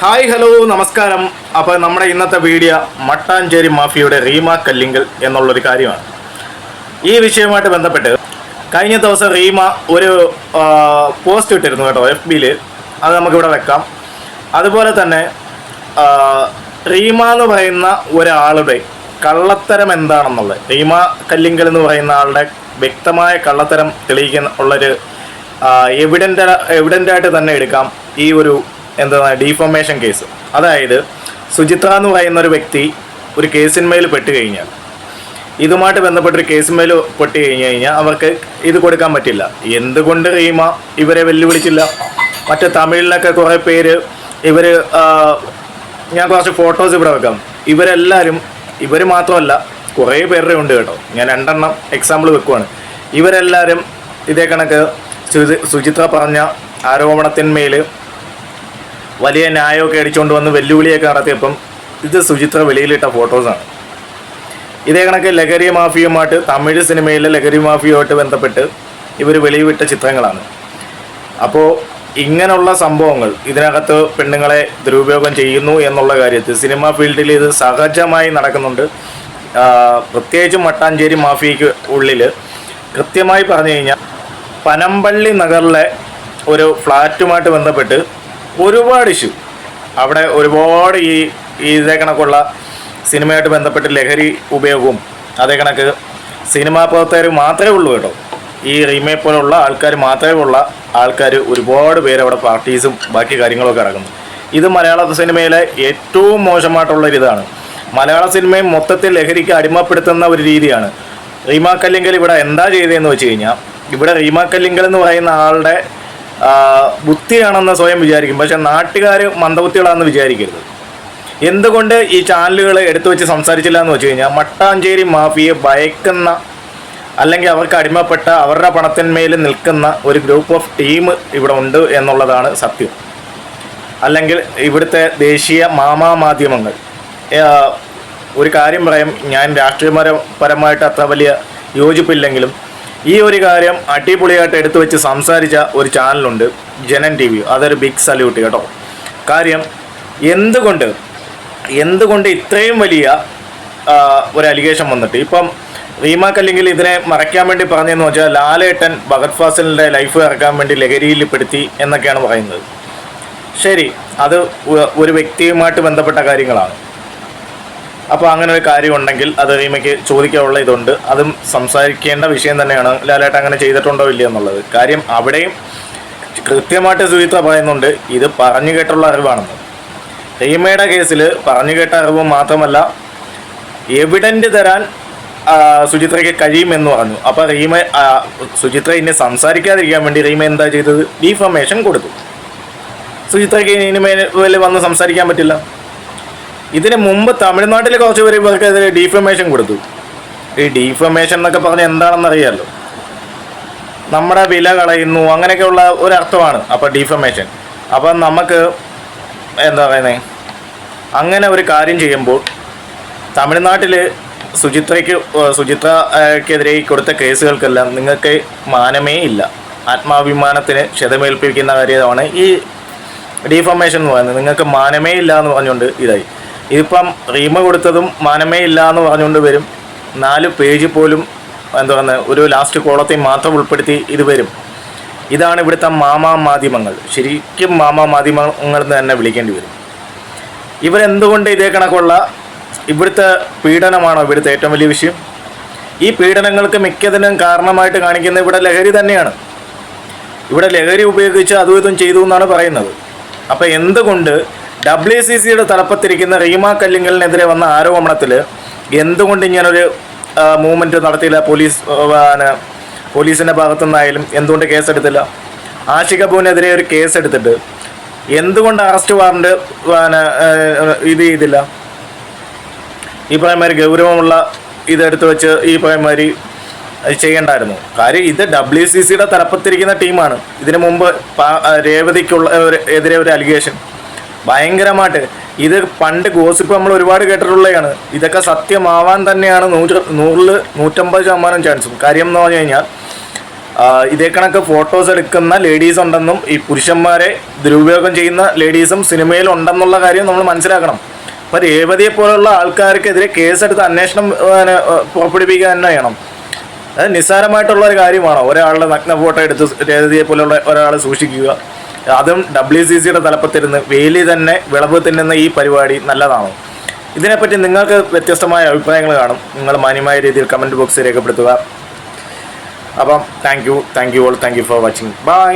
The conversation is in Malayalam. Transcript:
ഹായ് ഹലോ നമസ്കാരം. അപ്പോൾ നമ്മുടെ ഇന്നത്തെ വീഡിയോ മട്ടാഞ്ചേരി മാഫിയയുടെ റീമ കല്ലിങ്കൽ എന്നുള്ളൊരു കാര്യമാണ്. ഈ വിഷയവുമായിട്ട് ബന്ധപ്പെട്ട് കഴിഞ്ഞ ദിവസം റീമ ഒരു പോസ്റ്റ് ഇട്ടിരുന്നു കേട്ടോ, FB-ൽ. അത് നമുക്കിവിടെ വെക്കാം. അതുപോലെ തന്നെ റീമ എന്ന് പറയുന്ന ഒരാളുടെ കള്ളത്തരം എന്താണെന്നുള്ളത്, റീമ കല്ലിങ്കൽ എന്ന് പറയുന്ന ആളുടെ വ്യക്തമായ കള്ളത്തരം തെളിയിക്കുന്ന ഉള്ളൊരു എവിഡൻ്റായിട്ട് തന്നെ എടുക്കാം ഈ ഒരു ഡീഫമേഷൻ കേസ്. അതായത് സുചിത്ര എന്ന് പറയുന്ന ഒരു വ്യക്തി ഒരു കേസിന്മേൽ പെട്ട് കഴിഞ്ഞാൽ, ഇതുമായിട്ട് ബന്ധപ്പെട്ടൊരു കേസിന്മേൽ പെട്ട് കഴിഞ്ഞാൽ അവർക്ക് ഇത് കൊടുക്കാൻ പറ്റില്ല. എന്തുകൊണ്ട് റീമ ഇവരെ വെല്ലുവിളിച്ചില്ല? മറ്റ് തമിഴിലൊക്കെ കുറേ പേര് ഞാൻ കുറച്ച് ഫോട്ടോസ് ഇവിടെ വെക്കാം. ഇവരെല്ലാവരും, ഇവർ മാത്രമല്ല കുറേ പേരുടെ ഉണ്ട് കേട്ടോ. ഞാൻ 2 എക്സാമ്പിൾ വെക്കുവാണ്. ഇവരെല്ലാവരും ഇതേ കണക്ക് സുചിത്ര പറഞ്ഞ ആരോപണത്തിന്മേൽ വലിയ ന്യായമൊക്കെ അടിച്ചുകൊണ്ട് വന്ന് വെല്ലുവിളിയൊക്കെ നടത്തിയപ്പം ഇത് സുചിത്ര വെളിയിലിട്ട ഫോട്ടോസാണ്. ഇതേ കണക്ക് ലഹരി മാഫിയുമായിട്ട്, തമിഴ് സിനിമയിലെ ലഹരി മാഫിയുമായിട്ട് ബന്ധപ്പെട്ട് ഇവർ വെളിവിട്ട ചിത്രങ്ങളാണ്. അപ്പോൾ ഇങ്ങനെയുള്ള സംഭവങ്ങൾ ഇതിനകത്ത് പെണ്ണുങ്ങളെ ദുരുപയോഗം ചെയ്യുന്നു എന്നുള്ള കാര്യത്തിൽ സിനിമാ ഫീൽഡിൽ ഇത് സഹജമായി നടക്കുന്നുണ്ട്. പ്രത്യേകിച്ചും മട്ടാഞ്ചേരി മാഫിയയ്ക്ക് ഉള്ളിൽ കൃത്യമായി പറഞ്ഞു കഴിഞ്ഞാൽ പനമ്പള്ളി നഗറിലെ ഒരു ഫ്ലാറ്റുമായിട്ട് ബന്ധപ്പെട്ട് ഒരുപാട് ഇഷ്യൂ, അവിടെ ഒരുപാട് ഇതേ കണക്കുള്ള സിനിമയായിട്ട് ബന്ധപ്പെട്ട് ലഹരി ഉപയോഗവും അതേ കണക്ക് സിനിമാ പ്രവർത്തകർ മാത്രമേ ഉള്ളൂ കേട്ടോ. ഈ റീമയെ പോലുള്ള ആൾക്കാർ മാത്രമേ ഉള്ള ആൾക്കാർ ഒരുപാട് പേര് അവിടെ പാർട്ടീസും ബാക്കി കാര്യങ്ങളൊക്കെ ഇറങ്ങുന്നു. ഇത് മലയാള സിനിമയിലെ ഏറ്റവും മോശമായിട്ടുള്ളൊരിതാണ്. മലയാള സിനിമയെ മൊത്തത്തിൽ ലഹരിക്ക് അടിമപ്പെടുത്തുന്ന ഒരു രീതിയാണ്. റീമ കല്ലിങ്കൽ ഇവിടെ എന്താ ചെയ്തതെന്ന് വെച്ച് കഴിഞ്ഞാൽ, ഇവിടെ റീമ കല്ലിങ്കൽ എന്ന് പറയുന്ന ആളുടെ ബുദ്ധിയാണെന്ന് സ്വയം വിചാരിക്കും. പക്ഷെ നാട്ടുകാർ മന്ദബുദ്ധികളാണെന്ന് വിചാരിക്കരുത്. എന്തുകൊണ്ട് ഈ ചാനലുകൾ എടുത്തു വെച്ച് സംസാരിച്ചില്ല എന്ന് വെച്ച് കഴിഞ്ഞാൽ, മട്ടാഞ്ചേരി മാഫിയെ ഭയക്കുന്ന അല്ലെങ്കിൽ അവർക്ക് അടിമപ്പെട്ട അവരുടെ പണത്തിന്മേൽ നിൽക്കുന്ന ഒരു ഗ്രൂപ്പ് ഓഫ് ടീം ഇവിടെ ഉണ്ട് എന്നുള്ളതാണ് സത്യം. അല്ലെങ്കിൽ ഇവിടുത്തെ ദേശീയ മാധ്യമങ്ങൾ, ഒരു കാര്യം പറയാം, ഞാൻ രാഷ്ട്രീയപരമായിട്ട് അത്ര വലിയ യോജിപ്പില്ലെങ്കിലും ഈ ഒരു കാര്യം അടിപൊളിയായിട്ട് എടുത്തു വെച്ച് സംസാരിച്ച ഒരു ചാനലുണ്ട്, ജനൻ TV. അതൊരു ബിഗ് സല്യൂട്ട് കേട്ടോ. കാര്യം എന്തുകൊണ്ട് ഇത്രയും വലിയ ഒരു അലിഗേഷൻ വന്നിട്ട് ഇപ്പം റീമ കല്ലിങ്കൽ ഇതിനെ മറയ്ക്കാൻ വേണ്ടി പറഞ്ഞതെന്ന് വെച്ചാൽ, ലാലേട്ടൻ ഭഗത് ഫാസിലിൻ്റെ ലൈഫ് ഇറക്കാൻ വേണ്ടി ലഹരിയിൽ പെടുത്തി എന്നൊക്കെയാണ് പറയുന്നത്. ശരി, അത് ഒരു വ്യക്തിയുമായിട്ട് ബന്ധപ്പെട്ട കാര്യങ്ങളാണ്. അപ്പോൾ അങ്ങനെ ഒരു കാര്യം ഉണ്ടെങ്കിൽ അത് റീമയ്ക്ക് ചോദിക്കാനുള്ള ഇതുണ്ട്. അതും സംസാരിക്കേണ്ട വിഷയം തന്നെയാണ്. ലാലേട്ടൻ അങ്ങനെ ചെയ്തിട്ടുണ്ടോ ഇല്ല എന്നുള്ളത് കാര്യം അവിടെയും കൃത്യമായിട്ട് സുചിത്ര പറയുന്നുണ്ട് ഇത് പറഞ്ഞു കേട്ടുള്ള അറിവാണെന്ന്. റീമയുടെ കേസിൽ പറഞ്ഞു കേട്ട അറിവ് മാത്രമല്ല, എവിഡൻ്റ് തരാൻ സുചിത്രയ്ക്ക് കഴിയുമെന്ന് പറഞ്ഞു. അപ്പോൾ സുചിത്ര ഇനി സംസാരിക്കാതിരിക്കാൻ വേണ്ടി റീമ എന്താ ചെയ്തത്? ഡീഫമേഷൻ കൊടുത്തു. സുചിത്രയ്ക്ക് ഇനിമേൽ വന്ന് സംസാരിക്കാൻ പറ്റില്ല. ഇതിന് മുമ്പ് തമിഴ്നാട്ടിൽ കുറച്ച് പേര് ഇവർക്കെതിരെ ഡീഫമേഷൻ കൊടുത്തു. ഈ ഡീഫമേഷൻ എന്നൊക്കെ പറഞ്ഞാൽ എന്താണെന്നറിയാമല്ലോ, നമ്മുടെ വില കളയുന്നു അങ്ങനെയൊക്കെയുള്ള ഒരർത്ഥമാണ് അപ്പോൾ ഡീഫമേഷൻ. അപ്പം നമുക്ക് എന്താ പറയുന്നത്, അങ്ങനെ ഒരു കാര്യം ചെയ്യുമ്പോൾ തമിഴ്നാട്ടിൽ സുചിത്രയ്ക്കെതിരെ കൊടുത്ത കേസുകൾക്കെല്ലാം നിങ്ങൾക്ക് മാനമേ ഇല്ല. ആത്മാഭിമാനത്തിന് ക്ഷതമേൽപ്പിക്കുന്ന കാര്യമാണ് ഈ ഡീഫമേഷൻ എന്ന് പറയുന്നത്. നിങ്ങൾക്ക് മാനമേ ഇല്ല എന്ന് പറഞ്ഞുകൊണ്ട് ഇതായി. ഇതിപ്പം റീമ കൊടുത്തതും മാനമേ ഇല്ല എന്ന് പറഞ്ഞുകൊണ്ട് വരും. 4 പേജ് പോലും എന്താ പറയുന്നത്, ഒരു ലാസ്റ്റ് കോളത്തിൽ മാത്രം ഉൾപ്പെടുത്തി ഇത് വരും. ഇതാണ് ഇവിടുത്തെ മാധ്യമങ്ങൾ. ശരിക്കും മാധ്യമങ്ങൾ എന്ന് തന്നെ വിളിക്കേണ്ടി വരും. ഇവരെന്തുകൊണ്ട് ഇതേ കണക്കുള്ള ഇവിടുത്തെ പീഡനമാണോ ഇവിടുത്തെ ഏറ്റവും വലിയ വിഷയം? ഈ പീഡനങ്ങൾക്ക് മിക്കതിനും കാരണമായിട്ട് കാണിക്കുന്നത് ഇവിടെ ലഹരി തന്നെയാണ്. ഇവിടെ ലഹരി ഉപയോഗിച്ച് അതും ഇതും ചെയ്തു എന്നാണ് പറയുന്നത്. അപ്പോൾ എന്തുകൊണ്ട് WCCയുടെ തലപ്പത്തിരിക്കുന്ന റീമ കല്ലിങ്കലിനെതിരെ വന്ന ആരോപണത്തിൽ എന്തുകൊണ്ട് ഇങ്ങനൊരു മൂവ്മെൻറ്റ് നടത്തിയില്ല? പോലീസിൻ്റെ ഭാഗത്തുനിന്നായാലും എന്തുകൊണ്ട് കേസെടുത്തില്ല? ആഷിക കപൂറിനെതിരെ ഒരു കേസെടുത്തിട്ട് എന്തുകൊണ്ട് അറസ്റ്റ് വാറണ്ട് ഇത് ചെയ്തില്ല? ഈ പറയുമാതിരി ഗൗരവമുള്ള ഇതെടുത്ത് വെച്ച് ഈ പറയുമാതിരി ചെയ്യണ്ടായിരുന്നു. കാര്യം ഇത് WCCയുടെ തലപ്പത്തിരിക്കുന്ന ടീമാണ്. ഇതിനു മുമ്പ് എതിരെ ഒരു അലിഗേഷൻ ഭയങ്കരമായിട്ട്, ഇത് പണ്ട് ഗോസിപ്പ് നമ്മൾ ഒരുപാട് കേട്ടിട്ടുള്ളതാണ്. ഇതൊക്കെ സത്യമാവാൻ തന്നെയാണ് 100-150% ചാൻസും. കാര്യം എന്ന് പറഞ്ഞു കഴിഞ്ഞാൽ ഇതേ കണക്ക് ഫോട്ടോസ് എടുക്കുന്ന ലേഡീസ് ഉണ്ടെന്നും ഈ പുരുഷന്മാരെ ദുരുപയോഗം ചെയ്യുന്ന ലേഡീസും സിനിമയിൽ ഉണ്ടെന്നുള്ള കാര്യം നമ്മൾ മനസ്സിലാക്കണം. അപ്പോൾ രേവതിയെ പോലുള്ള ആൾക്കാർക്കെതിരെ കേസെടുത്ത് അന്വേഷണം പുറപ്പെടുവിക്കുക തന്നെ ചെയ്യണം. അത് നിസ്സാരമായിട്ടുള്ള ഒരു കാര്യമാണോ ഒരാളുടെ നഗ്ന ഫോട്ടോ എടുത്ത് രേവതിയെ പോലുള്ള ഒരാളെ സൂക്ഷിക്കുക? അതും WCCയുടെ തലപ്പത്തിരുന്ന് വേലി തന്നെ വിളവ് തിന്നുന്ന ഈ പരിപാടി നല്ലതാണോ? ഇതിനെപ്പറ്റി നിങ്ങൾക്ക് വ്യത്യസ്തമായ അഭിപ്രായങ്ങൾ കാണും. നിങ്ങൾ മാന്യമായ രീതിയിൽ കമൻറ്റ് ബോക്സിൽ രേഖപ്പെടുത്തുക. അപ്പം thank you all, thank you for watching. By.